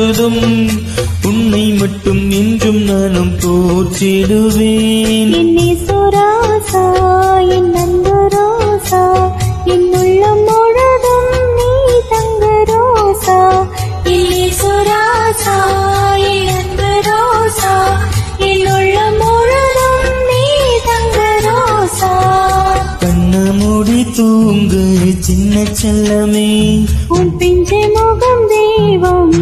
பொழுதும் உன்னை மட்டும் என்றும் நானும் போற்றிடுவேன். என்னை சுராசா என் அன்பு ரோசா என் உள்ளம் முழுதும் நீ தங்க ரோசா. என்னை சுராசா என் அன்பு ரோசா என் உள்ளம் முழுதும் நீ தங்க ரோசா. கண்ண மூடி தூங்கு சின்ன செல்லமே, உன் பிஞ்சை முகம் தெய்வம்